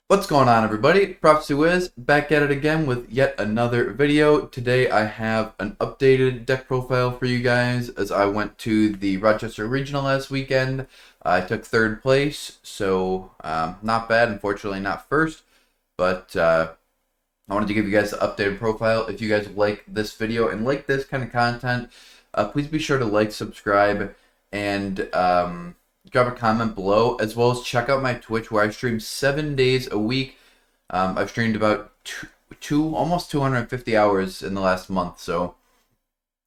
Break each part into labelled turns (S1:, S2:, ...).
S1: What's going on, everybody? Prophecy Wiz back at it again with yet another video. Today I have an updated deck profile for you guys as I went to the Rochester Regional last weekend. I took third place, so not bad. Unfortunately, not first, but I wanted to give you guys the updated profile. If you guys like this video and like this kind of content, please be sure to like, subscribe, and drop a comment below, as well as check out my Twitch where I stream 7 days a week. I've streamed about almost 250 hours in the last month, so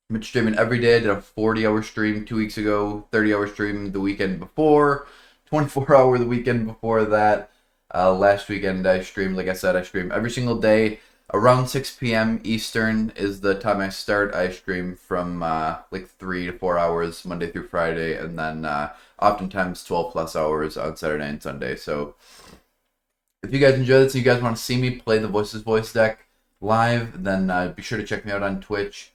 S1: I've been streaming every day. I did a 40-hour stream 2 weeks ago, 30-hour stream the weekend before, 24-hour the weekend before that. Last weekend I streamed, like I said, I stream every single day. Around 6 p.m. Eastern is the time I start. I stream from like 3 to 4 hours Monday through Friday, and then oftentimes 12 plus hours on Saturday and Sunday. So if you guys enjoy this and you guys want to see me play the Voiceless voice deck live, then be sure to check me out on Twitch.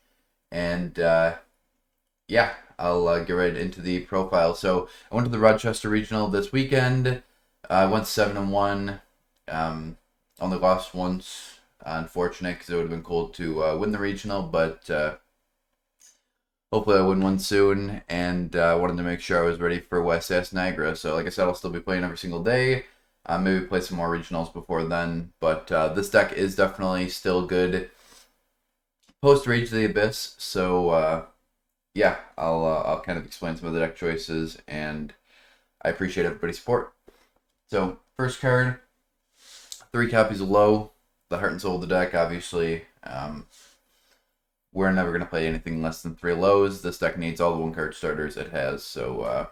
S1: And yeah, I'll get right into the profile. So I went to the Rochester Regional this weekend. I went 7-1. Only lost once. Unfortunate, because it would have been cool to win the regional, but hopefully I win one soon. And I wanted to make sure I was ready for West Ass Niagara. So like I said, I'll still be playing every single day. Maybe play some more regionals before then. But this deck is definitely still good post Rage of the Abyss. So yeah, I'll kind of explain some of the deck choices, and I appreciate everybody's support. So first card, 3 copies of Low, the heart and soul of the deck. Obviously, we're never going to play anything less than 3 lows. This deck needs all the 1-card starters it has. So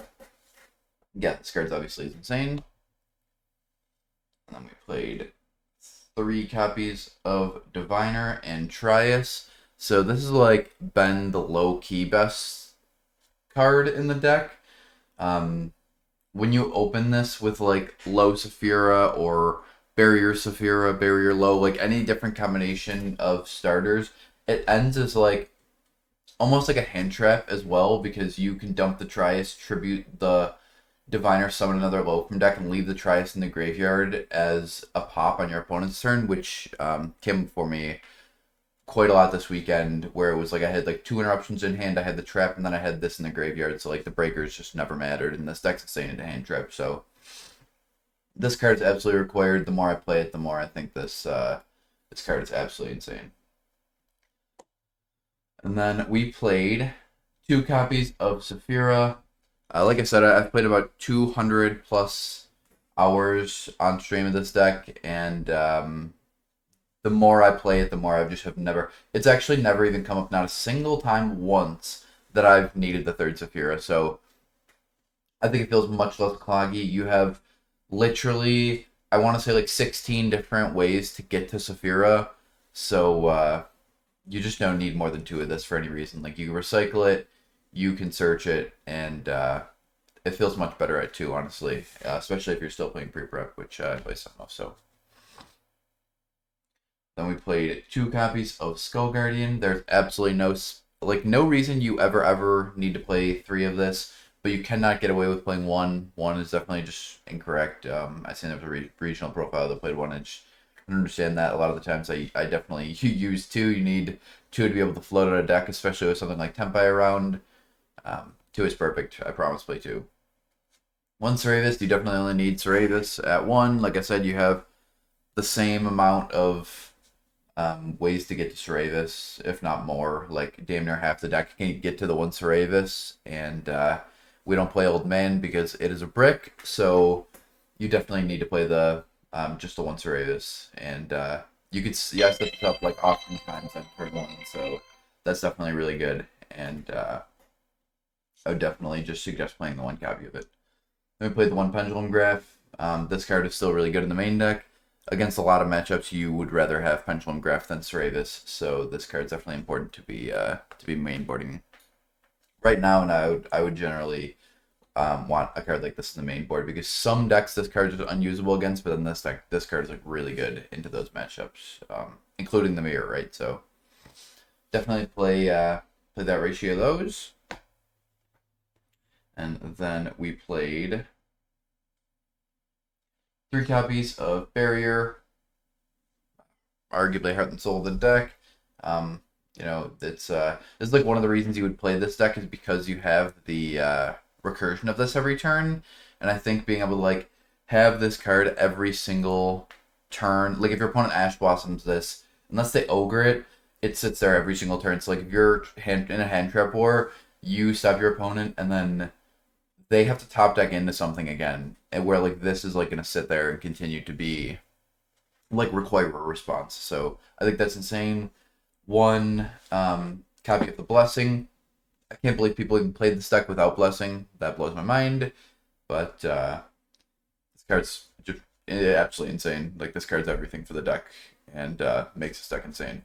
S1: yeah, this card's obviously insane. And then we played 3 copies of Diviner and Trias. So this is like been the low-key best card in the deck. When you open this with like Low Saphira or Barrier Saphira, Barrier Low, like any different combination of starters, it ends as like almost like a hand trap as well, because you can dump the Trias, tribute the Diviner, summon another Low from deck, and leave the Trias in the graveyard as a pop on your opponent's turn, which came for me quite a lot this weekend, where it was like I had like 2 interruptions in hand, I had the trap, and then I had this in the graveyard, so like the breakers just never mattered, and this deck's insane into hand trap, so this card is absolutely required. The more I play it, the more I think this this card is absolutely insane. And then we played 2 copies of Saphira. Like I said, I've played about 200 plus hours on stream of this deck, and the more I play it, the more I just have never... It's actually never even come up, not a single time once, that I've needed the 3rd Saphira. So I think it feels much less cloggy. You have literally, I want to say like 16 different ways to get to Saphira. So you just don't need more than 2 of this for any reason. Like, you can recycle it, you can search it, and it feels much better at 2, honestly. Especially if you're still playing pre-prep, which I play some of, so... Then we played 2 copies of Skull Guardian. There's absolutely no reason you ever need to play 3 of this, but you cannot get away with playing 1. 1 is definitely just incorrect. I seen there was a regional profile that played 1. I just don't understand that. A lot of the times I definitely use 2. You need 2 to be able to float out a deck, especially with something like Tempai around. 2 is perfect. I promise, play 2. 1 Ceravis, you definitely only need Ceravis at 1. Like I said, you have the same amount of ways to get to Ceravis, if not more. Like, damn near half the deck can get to the 1 Ceravis, and we don't play Old Man because it is a brick, so you definitely need to play the just the 1 Ceravis, and you could set this up like oftentimes on turn 1, so that's definitely really good, and I would definitely just suggest playing the 1 copy of it. Then we played the 1 Pendulum Graph. This card is still really good in the main deck. Against a lot of matchups, you would rather have Pendulum Graph than Ceravis, so this card is definitely important to be mainboarding right now. And I would generally want a card like this in the main board, because some decks this card is unusable against, but then this card is like really good into those matchups, including the mirror, right? So definitely play that ratio of those. And then we played 3 copies of Barrier, arguably heart and soul of the deck. Um, it's like one of the reasons you would play this deck is because you have the recursion of this every turn, and I think being able to like have this card every single turn, like if your opponent Ash Blossoms this, unless they ogre it, it sits there every single turn. So like if you're in a hand trap war, you stop your opponent, and then they have to top deck into something again, and where like this is like gonna sit there and continue to be like require a response. So I think that's insane. One copy of the Blessing. I can't believe people even played this deck without Blessing. That blows my mind. But this card's just absolutely insane. Like this card's everything for the deck and makes this deck insane.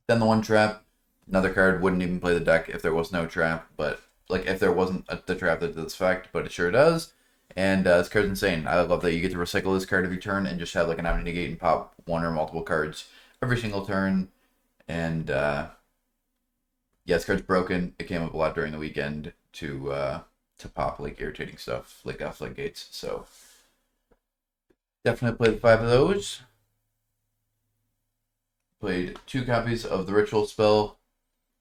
S1: Then the one trap. Another card wouldn't even play the deck if there was no trap, but like if there wasn't the trap that does effect, but it sure does. And this card's insane. I love that you get to recycle this card every turn and just have like an Omni Negate and pop one or multiple cards every single turn. And yeah, this card's broken. It came up a lot during the weekend to pop like irritating stuff like off like gates. So definitely played 5 of those. Played 2 copies of the Ritual spell.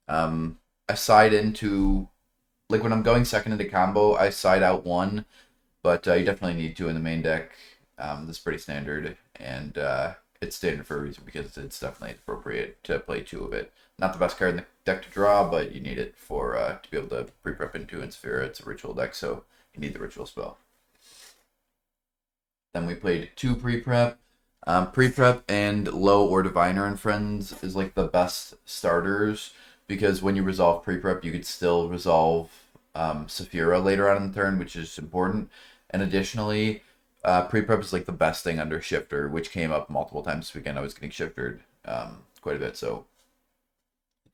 S1: I side into like when I'm going second into combo, I side out 1, but you definitely need 2 in the main deck. This is pretty standard, and it's standard for a reason because it's definitely appropriate to play 2 of it. Not the best card in the deck to draw, but you need it for to be able to pre-prep into Inspira. It's a Ritual deck, so you need the Ritual spell. Then we played 2 pre-prep. Pre-prep and Low or Diviner and Friends is like the best starters because when you resolve pre-prep, you could still resolve Saphira later on in the turn, which is important. And additionally, pre-prep is like the best thing under Shifter, which came up multiple times this weekend. I was getting shifted quite a bit, so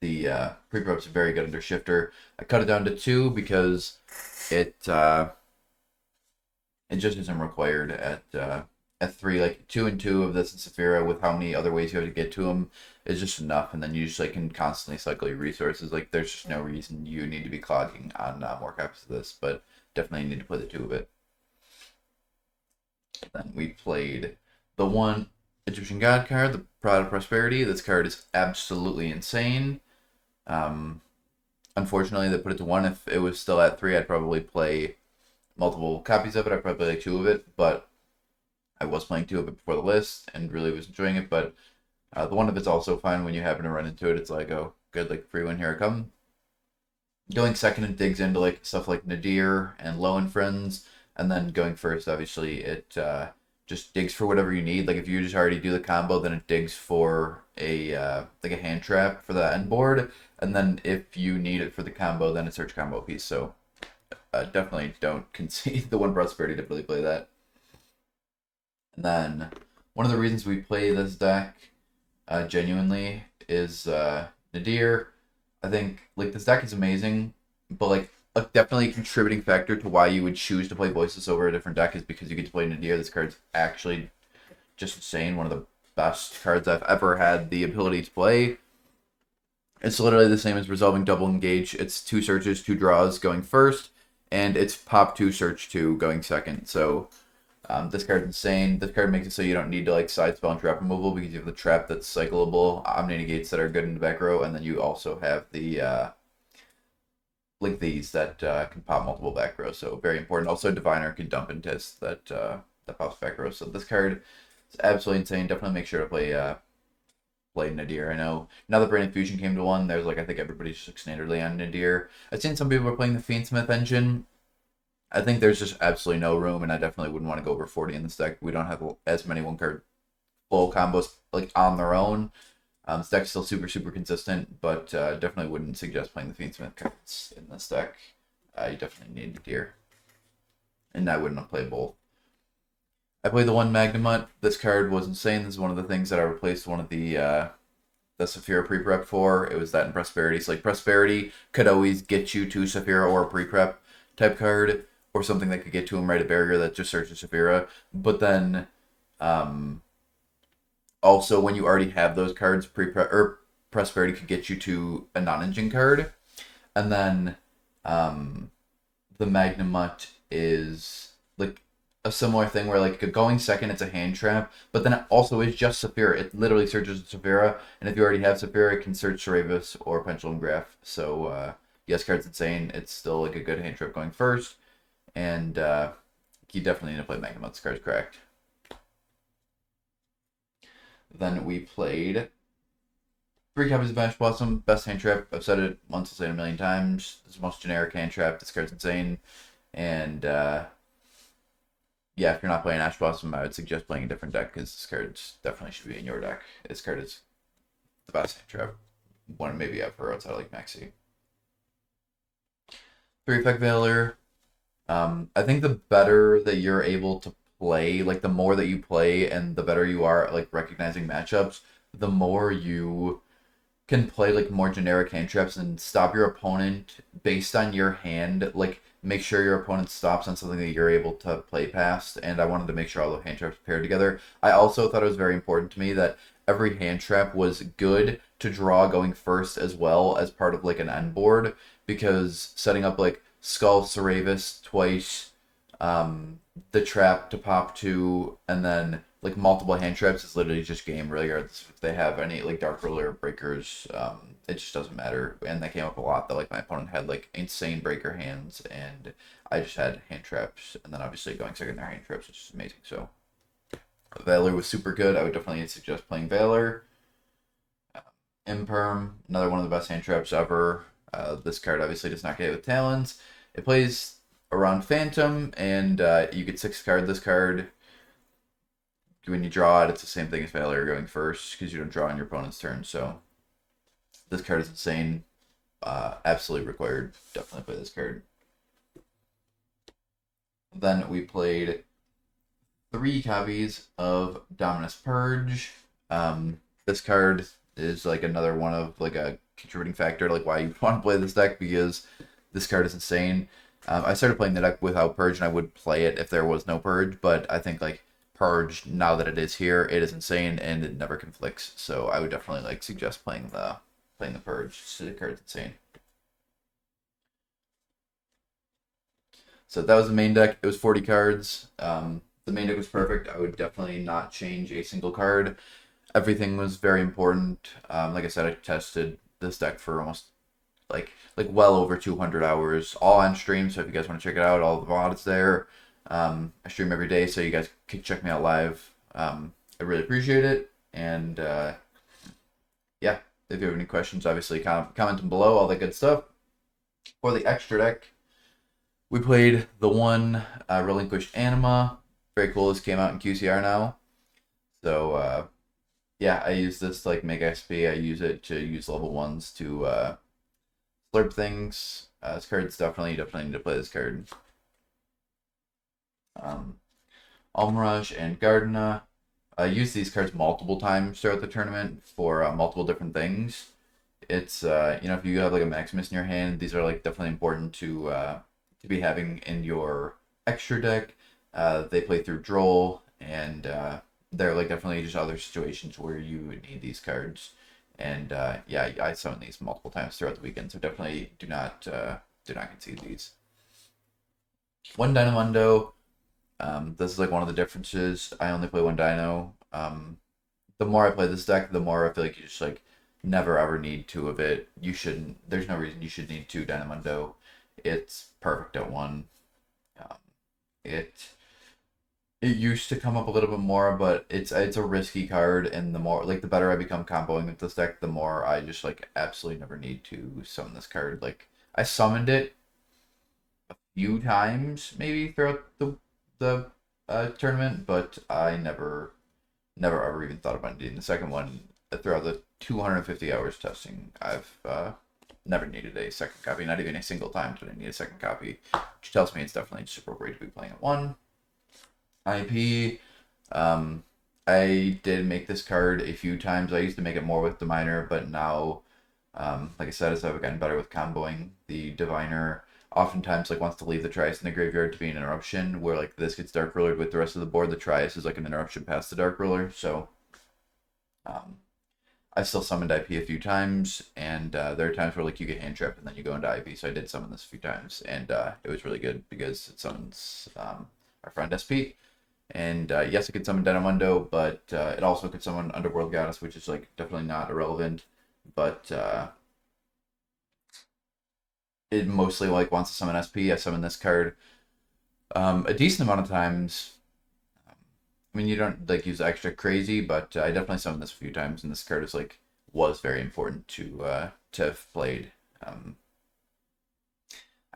S1: the pre-prep is very good under Shifter. I cut it down to 2 because it just isn't required at 3. Like 2 and 2 of this and Saphira with how many other ways you have to get to them is just enough, and then you just like can constantly cycle your resources. Like there's just no reason you need to be clogging on more copies of this, but definitely need to play the 2 of it. Then we played the 1 Egyptian God card, the Pride of Prosperity. This card is absolutely insane. Unfortunately, they put it to 1. If it was still at 3, I'd probably play multiple copies of it. I'd probably play 2 of it, but I was playing 2 of it before the list and really was enjoying it. But the 1 of it's also fine when you happen to run into it. It's like, oh, good, like free win, here I come. Going second, it digs into like stuff like Nadir and Low and Friends, and then going first, obviously, it just digs for whatever you need. Like if you just already do the combo, then it digs for a like a hand trap for the end board, and then if you need it for the combo, then it's search combo piece. So definitely don't concede the 1 Prosperity to really play that. And then one of the reasons we play this deck genuinely is Nadir. I think like this deck is amazing, but like a definitely contributing factor to why you would choose to play Voiceless over a different deck is because you get to play Nadir. This card's actually just insane. One of the best cards I've ever had the ability to play. It's literally the same as resolving double engage. It's 2 searches, 2 draws going first, and it's pop 2, search 2 going second. So this card's insane. This card makes it so you don't need to like side spell and trap removal because you have the trap that's cyclable, Omni Negates that are good in the back row, and then you also have the like these that can pop multiple back rows. So very important. Also, Diviner can dump and test that pops back row. So this card is absolutely insane. Definitely make sure to play Nadir. I know now that Brain Infusion came to 1, there's like I think everybody's just standardly on Nadir. I've seen some people are playing the Fiendsmith engine. I think there's just absolutely no room, and I definitely wouldn't want to go over 40 in this deck. We don't have as many 1-card full combos like on their own. This deck's still super, super consistent, but definitely wouldn't suggest playing the Fiendsmith cards in this deck. You definitely need Nadir. And I wouldn't play both. I played the 1 Magnamut. This card was insane. This is one of the things that I replaced one of the Saphira pre-prep for. It was that in Prosperity. So like Prosperity could always get you to Saphira or a pre-prep type card, or something that could get to him right at Barrier that just searches Saphira. But then also when you already have those cards, pre-prep or Prosperity could get you to a non-engine card. And then the Magnamut is like a similar thing where like going second, it's a hand trap, but then it also is just Saphira. It literally searches Saphira, and if you already have Saphira, it can search Ceravis or Pendulum Graph. So yes, card's insane. It's still like a good hand trap going first, and you definitely need to play Magnemite. This card's correct. Then we played 3 copies of Ash Blossom, best hand trap. I've said it once, I'll say it a million times. It's the most generic hand trap. This card's insane. And yeah, if you're not playing Ash Blossom, I would suggest playing a different deck because this card definitely should be in your deck. This card is the best hand trap. One maybe ever outside of like Maxi. 3 effect Veiler. I think the better that you're able to play, like the more that you play and the better you are at like recognizing matchups, the more you can play like more generic hand traps and stop your opponent based on your hand. Like make sure your opponent stops on something that you're able to play past. And I wanted to make sure all the hand traps paired together. I also thought it was very important to me that every hand trap was good to draw going first as well as part of like an end board, because setting up like Skull Ceravis twice, the trap to pop 2, and then like multiple hand traps is literally just game, regardless if they have any like Dark Ruler breakers. It just doesn't matter. And that came up a lot that like my opponent had like insane breaker hands, and I just had hand traps, and then obviously going second their hand traps, which is amazing. So Valor was super good. I would definitely suggest playing Valor. Imperm, another one of the best hand traps ever. This card obviously does not get hit with Talons. It plays around Phantom, and you get 6 card this card. When you draw it, it's the same thing as Valor going first, because you don't draw on your opponent's turn. So this card is insane. Absolutely required. Definitely play this card. Then we played 3 copies of Dominus Purge. This card is like another one of like a contributing factor to like why you want to play this deck, because this card is insane. I started playing the deck without Purge, and I would play it if there was no Purge, but I think like Purge, now that it is here, it is insane and it never conflicts. So I would definitely like suggest playing the Purge. The card's insane. So that was the main deck. It was 40 cards. The main deck was perfect. I would definitely not change a single card. Everything was very important. Like I said, I tested this deck for almost like well over 200 hours, all on stream. So if you guys want to check it out, all the VODs there. I stream every day, so you guys can check me out live. I really appreciate it. And yeah, if you have any questions, obviously comment them below, all that good stuff. For the extra deck, we played the one Relinquished Anima. Very cool. This came out in QCR now. So yeah, I use this to like make XP. I use it to use level 1s to slurp things. This card's definitely need to play this card. Almirage and Gardena. I use these cards multiple times throughout the tournament for multiple different things. It's you know, if you have like a Maximus in your hand, these are like definitely important to be having in your extra deck. They play through Droll, and they're like definitely just other situations where you would need these cards. And yeah, I summon these multiple times throughout the weekend, so definitely do not concede these. One Dynamundo. This is like one of the differences. I only play one Dino. The more I play this deck, the more I feel like you just like never ever need 2 of it. You shouldn't. There's no reason you should need 2 Dynamundo. It's perfect at 1. It used to come up a little bit more, but it's a risky card, and the more like the better I become comboing with this deck, the more I just like absolutely never need to summon this card. Like I summoned it a few times maybe throughout the tournament, but I never ever even thought about needing the second one. Throughout the 250 hours testing, I've never needed a second copy, not even a single time did I need a second copy, which tells me it's definitely just appropriate to be playing at 1. IP, I did make this card a few times. I used to make it more with Diviner, but now, like I said, as I've gotten better with comboing, the Diviner oftentimes like wants to leave the Trias in the graveyard to be an interruption, where like this gets Dark Rulered with the rest of the board. The Trias is like an interruption past the Dark Ruler, so I still summoned IP a few times, and there are times where like you get hand trapped and then you go into IP, so I did summon this a few times, and it was really good because it summons our friend SP. And yes, it could summon Dynamundo, but it also could summon Underworld Goddess, which is like definitely not irrelevant. But it mostly like wants to summon SP. I summon this card a decent amount of times. I mean, you don't like use extra crazy, but I definitely summoned this a few times, and this card is like was very important to have played. I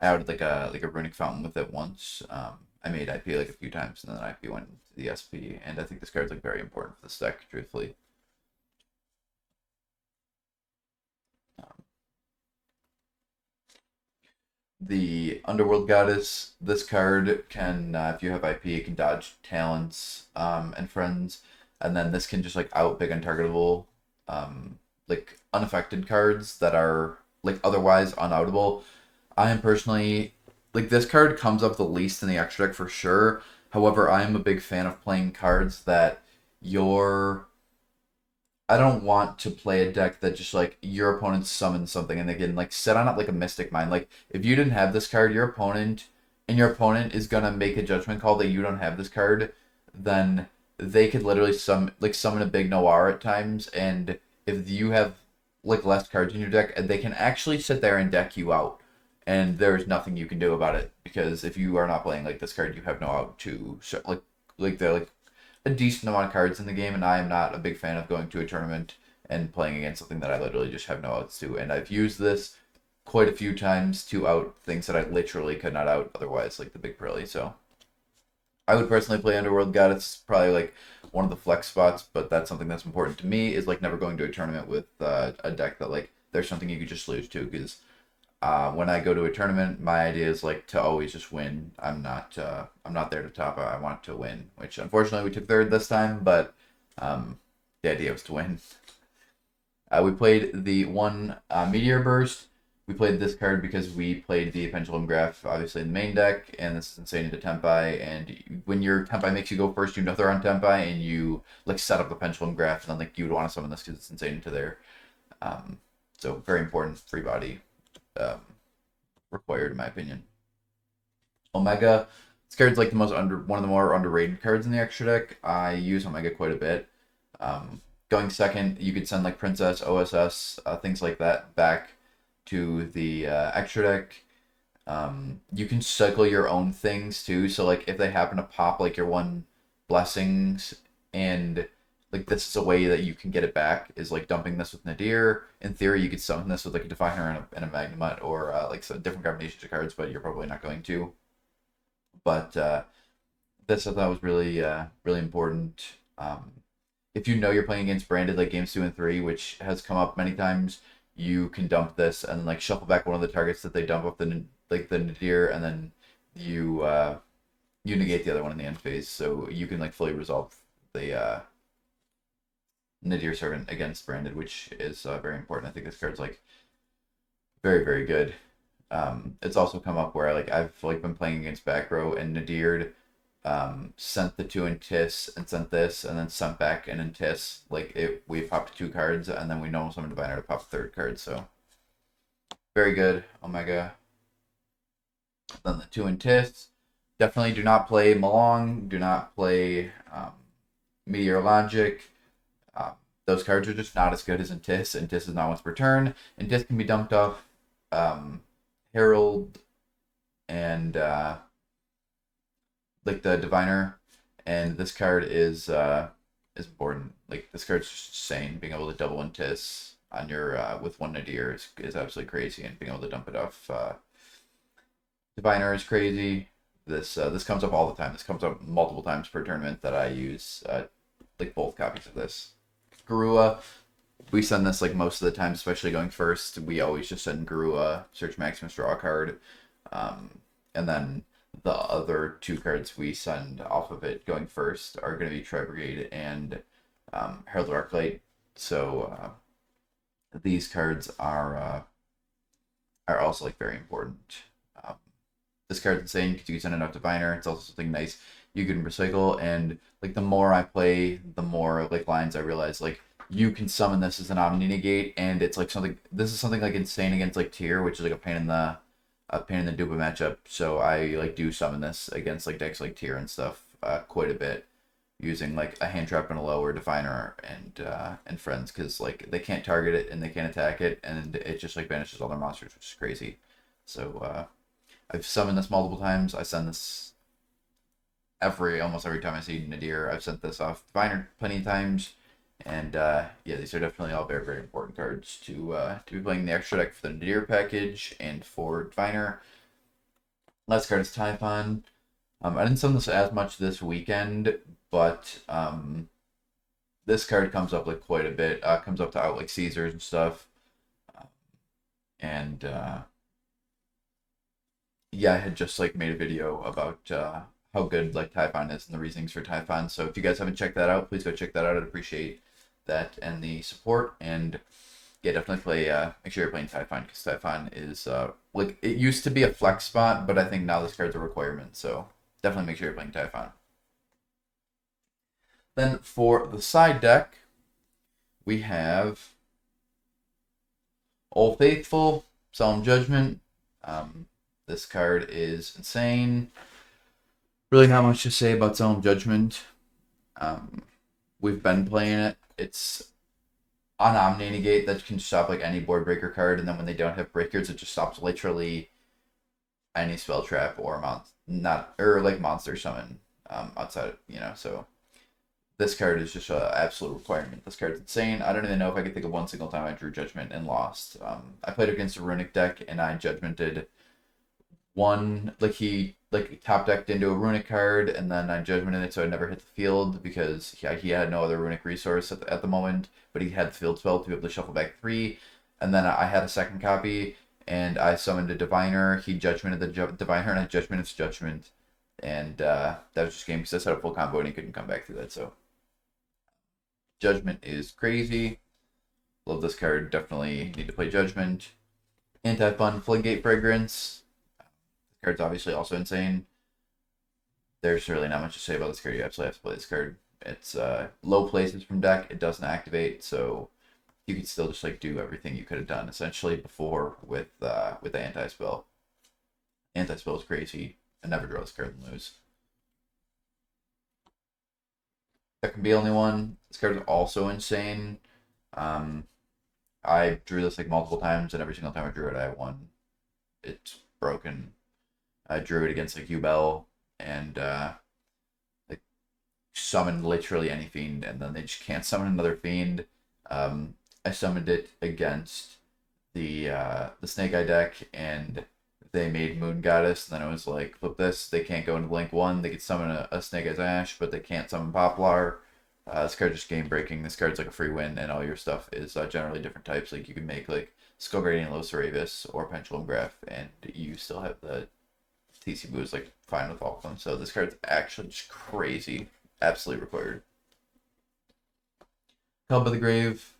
S1: outed like a runic fountain with it once. I made IP like a few times, and then IP went to the SP, and I think this card's like very important for this deck, truthfully. The Underworld Goddess, this card can, if you have IP, it can dodge talents and friends, and then this can just like out big untargetable, like unaffected cards that are like otherwise unoutable. I am personally like this card comes up the least in the extra deck for sure. However, I am a big fan of playing cards that your I don't want to play a deck that just like your opponent summons something and they can like set on it like a Mystic Mind. Like if you didn't have this card, your opponent is gonna make a judgment call that you don't have this card, then they could literally summon a big Noir at times, and if you have like less cards in your deck, they can actually sit there and deck you out, and there's nothing you can do about it because if you are not playing like this card, you have no out to like they're like a decent amount of cards in the game, and I am not a big fan of going to a tournament and playing against something that I literally just have no outs to. And I've used this quite a few times to out things that I literally could not out otherwise, like the Big Pirelli. So I would personally play Underworld Goddess, probably like one of the flex spots, but that's something that's important to me is like never going to a tournament with a deck that like there's something you could just lose to because when I go to a tournament, my idea is like to always just win. I'm not there to top. I want to win, which unfortunately we took third this time, but the idea was to win. We played the one Meteor Burst. We played this card because we played the Pendulum Graph, obviously in the main deck, and this is insane into Tempai. And when your Tempai makes you go first, you know they're on Tempai, and you like set up the Pendulum Graph, and then like you would want to summon this because it's insane into there. So very important free body. Required in my opinion. Omega, this card's like one of the more underrated cards in the extra deck. I use Omega quite a bit. Going second, you could send like Princess, OSS, things like that back to the extra deck. You can cycle your own things too. So like if they happen to pop like your one blessings and like this is a way that you can get it back is like dumping this with Nadir. In theory, you could summon this with like a Diviner and a Magnemite or like some different combinations of cards, but you're probably not going to. But this I thought was really really important. If you know you're playing against branded like games 2 and 3, which has come up many times, you can dump this and like shuffle back one of the targets that they dump up the Nadir, and then you you negate the other one in the end phase, so you can like fully resolve the Nadir Servant against branded, which is very important. I think this card's like very very good. It's also come up where I've like been playing against back row and Nadir sent the 2 in Tiss and sent this and then sent back and in Tiss. We popped 2 cards and then we normal summoned Diviner to pop a 3rd card, so very good. Omega. Then the 2 in Tiss. Definitely do not play Malong, do not play Meteor Logic. Those cards are just not as good as in Tiss, and Tiss is not once per turn, and Tiss can be dumped off Herald and like the Diviner, and this card is important. Like this card's just insane. Being able to double in Tiss on your with one Nadir is absolutely crazy, and being able to dump it off Diviner is crazy. This comes up all the time. This comes up multiple times per tournament that I use like both copies of this. Garua, we send this like most of the time, especially going first. We always just send Garua, Search Maximus, draw a card, and then the other 2 cards we send off of it going first are going to be Tri-Brigade and Herald of Arclight. So these cards are also like very important. This card's insane because you can send it out to Diviner. It's also something nice you can recycle, and like the more I play, the more like lines I realize like you can summon this as an Omni Negate, and it's like something. This is something like insane against like Tyr, which is like a pain in the a pain in the dupa matchup. So I like do summon this against like decks like Tier and stuff quite a bit, using like a hand trap and a low or diviner and friends, because like they can't target it and they can't attack it, and it just like banishes all their monsters, which is crazy. So I've summoned this multiple times. I send this almost every time I see Nadir. I've sent this off diviner plenty of times. And yeah, these are definitely all very, very important cards to be playing the extra deck for the Nadir package and for Diviner. Last card is Typhon. I didn't summon this as much this weekend, but this card comes up like quite a bit. Comes up to out like Caesars and stuff. And yeah, I had just like made a video about how good like Typhon is and the reasonings for Typhon. So if you guys haven't checked that out, please go check that out. I'd appreciate that and the support. And yeah, definitely play. Make sure you're playing Typhon, because Typhon is like, it used to be a flex spot, but I think now this card's a requirement. So definitely make sure you're playing Typhon. Then for the side deck, we have Old Faithful, Solemn Judgment. This card is insane. Really not much to say about Solemn Judgment. We've been playing it. It's on Omni Negate that can stop like any board breaker card, and then when they don't have breakers, it just stops literally any spell trap or monster summon outside, so this card is just an absolute requirement. This card's insane. I don't even know if I could think of one single time I drew Judgment and lost. I played against a Runic deck and I Judgmented one, like he top decked into a Runic card, and then I Judgmented it so I never hit the field because he had no other Runic resource at the moment, but he had the field spell to be able to shuffle back 3, and then I had a second copy and I summoned a Diviner. He Judgmented the Diviner and I Judgmented his Judgment, and that was just game because I set a full combo and he couldn't come back through that. So Judgment is crazy. Love this card. Definitely need to play Judgment. Anti-Fun Floodgate Fragrance. Card's obviously also insane. There's really not much to say about this card. You absolutely have to play this card. It's low places from deck. It doesn't activate, so you can still just like do everything you could have done essentially before with the anti-spell. Anti-spell is crazy. I never draw this card and lose. That can be only one. This card is also insane. I drew this like multiple times, and every single time I drew it, I won. It's broken. I drew it against like YuGiOh and like summoned literally any fiend, and then they just can't summon another fiend. I summoned it against the Snake Eye deck, and they made Moon Goddess, and then I was like, flip this, they can't go into Blink 1, they could summon a Snake Eye's Ash, but they can't summon Poplar. This card just game breaking. This card's like a free win, and all your stuff is generally different types. Like you can make like Skull Guardian, Loceravus, or Pendulum Graph, and you still have the TC boost like fine with all of them. So this card's actually just crazy. Absolutely required. Called by the Grave.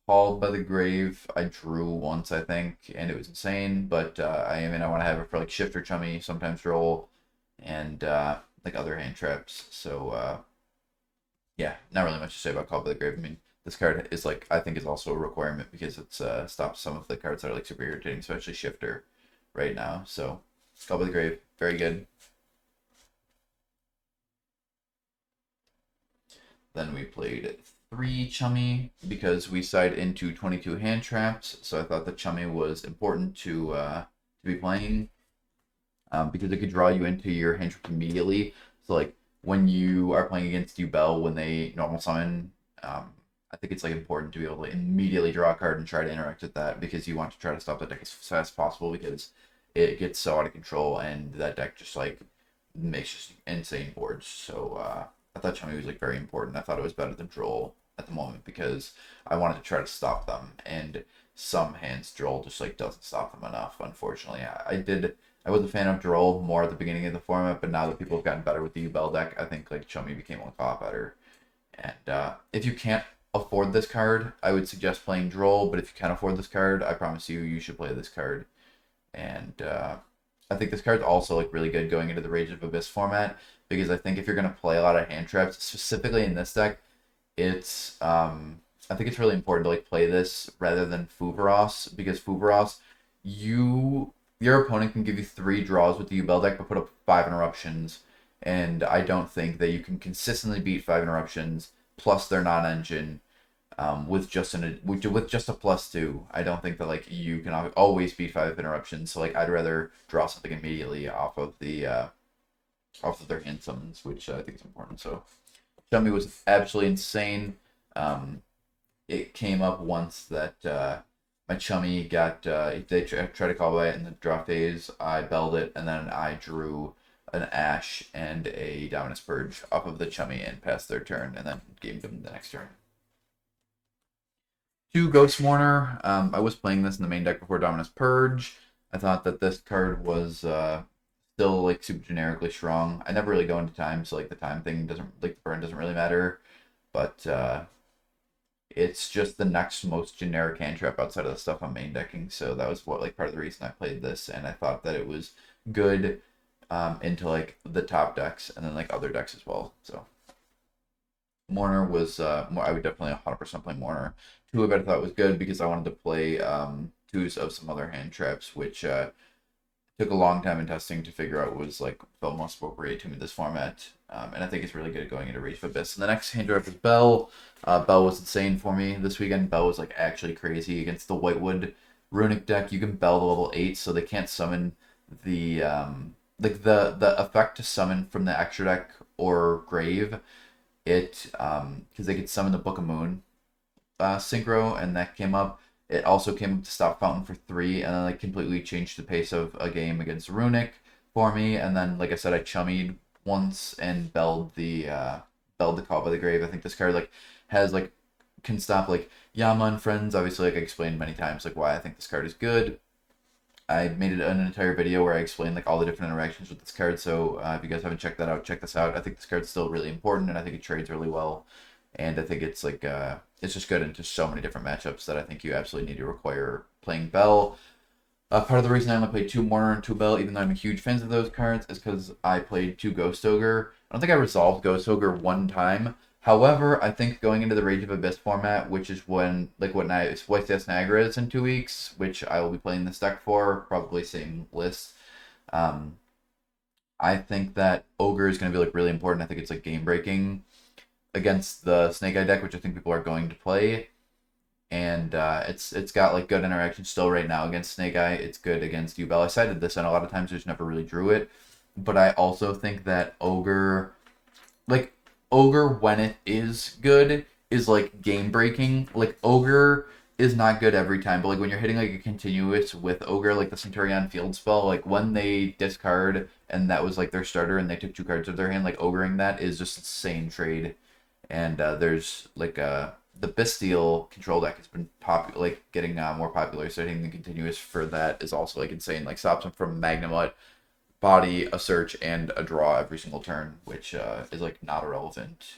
S1: Called by the Grave, I drew once, I think, and it was insane, but I want to have it for like Shifter Chummy, sometimes roll, and like other hand traps. So yeah, not really much to say about Called by the Grave. I mean, this card is like, I think is also a requirement because it's stops some of the cards that are like super irritating, especially Shifter right now. So Called by the Grave, very good. Then we played 3 Chummy because we side into 22 hand traps, so I thought the Chummy was important to be playing because it could draw you into your hand trap immediately. So like when you are playing against YuBell, when they normal summon, I think it's like important to be able to immediately draw a card and try to interact with that, because you want to try to stop the deck as fast as possible, because it gets so out of control and that deck just like makes just insane boards. So I thought Chummy was like very important. I thought it was better than Droll at the moment because I wanted to try to stop them, and some hands Droll just like doesn't stop them enough. Unfortunately, I was a fan of Droll more at the beginning of the format, but now that people have gotten better with the YuBell deck, I think like Chummy became a lot better. And if you can't afford this card, I would suggest playing Droll. But if you can afford this card, I promise you should play this card. And I think this card's also like really good going into the Rage of Abyss format, because I think if you're gonna play a lot of hand traps, specifically in this deck, it's I think it's really important to like play this rather than Fuvaros, because Fuvaros, your opponent can give you 3 draws with the U-Bell deck, but put up 5 interruptions, and I don't think that you can consistently beat 5 interruptions plus their non-engine with just with just a +2. I don't think that like you can always beat 5 interruptions. So like I'd rather draw something immediately off of their hand summons, which I think is important. So Chummy was absolutely insane. It came up once that my Chummy got they tried to call by it in the draw phase. I belled it, and then I drew an Ash and a Dominus Purge off of the Chummy and passed their turn, and then gave them the next turn. 2 Ghost Mourner. I was playing this in the main deck before Dominus Purge. I thought that this card was still like super generically strong. I never really go into time, so like the time thing doesn't like the burn doesn't really matter. But it's just the next most generic hand trap outside of the stuff I'm main decking. So that was what like part of the reason I played this, and I thought that it was good into like the top decks and then like other decks as well. So Mourner was more. I would definitely 100% play Mourner. 2 I thought was good because I wanted to play 2s of some other hand traps, which took a long time in testing to figure out was like felt most appropriate to me this format. And I think it's really good at going into Reach of Abyss. And the next hand trap is Bell. Bell was insane for me this weekend. Bell was like actually crazy against the Whitewood Runic deck. You can Bell the level 8, so they can't summon the like the effect to summon from the extra deck or grave. It because they could summon the Book of Moon synchro, and that came up. It also came up to stop Fountain for 3, and then like completely changed the pace of a game against Runic for me. And then, like I said, I chummied once and belled the Call by the Grave. I think this card like has like can stop like Yama and friends. Obviously, like I explained many times like why I think this card is good. I made it an entire video where I explained like all the different interactions with this card. So if you guys haven't checked that out, check this out. I think this card's still really important, and I think it trades really well. And I think it's like it's just good into so many different matchups that I think you absolutely need to require playing Bell. Part of the reason I only played 2 Mourner and 2 Bell, even though I'm a huge fan of those cards, is because I played 2 Ghost Ogre. I don't think I resolved Ghost Ogre one time. However, I think going into the Rage of Abyss format, which is when like what Voiceless Niagara is in 2 weeks, which I will be playing this deck for, probably same list. I think that Ogre is going to be like really important. I think it's like game breaking against the Snake Eye deck, which I think people are going to play. And it's got like good interaction still right now against Snake Eye. It's good against U-Bell. I cited this, and a lot of times there's never really drew it. But I also think that Ogre when it is good is like game breaking. Like Ogre is not good every time, but like when you're hitting like a continuous with Ogre, like the Centurion field spell, like when they discard and that was like their starter and they took 2 cards of their hand, like Ogreing that is just insane trade. And there's like the Bestial control deck has been like getting more popular. So I think the continuous for that is also like insane. Like stops them from Magnamut, body, a search, and a draw every single turn, which is like not irrelevant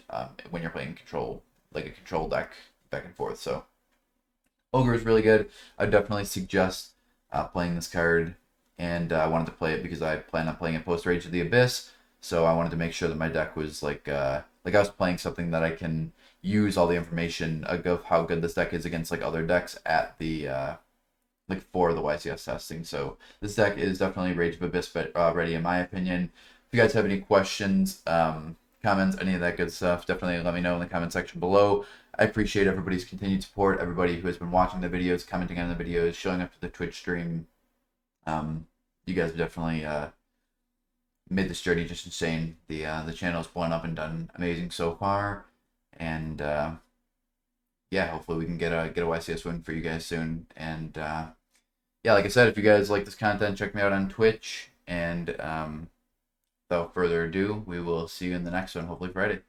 S1: when you're playing control, like a control deck back and forth. So Ogre is really good. I definitely suggest playing this card, and I wanted to play it because I plan on playing it post Rage of the Abyss. So I wanted to make sure that my deck was like I was playing something that I can use all the information of how good this deck is against like other decks at the like for the YCS testing. So this deck is definitely Rage of Abyss ready in my opinion. If you guys have any questions, comments, any of that good stuff, definitely let me know in the comment section below. I appreciate everybody's continued support, everybody who has been watching the videos, commenting on the videos, showing up to the Twitch stream. You guys have definitely made this journey just insane. The channel's blown up and done amazing so far, and yeah, hopefully we can get a YCS win for you guys soon. And yeah, like I said, if you guys like this content, check me out on Twitch. And without further ado, we will see you in the next one, hopefully Friday.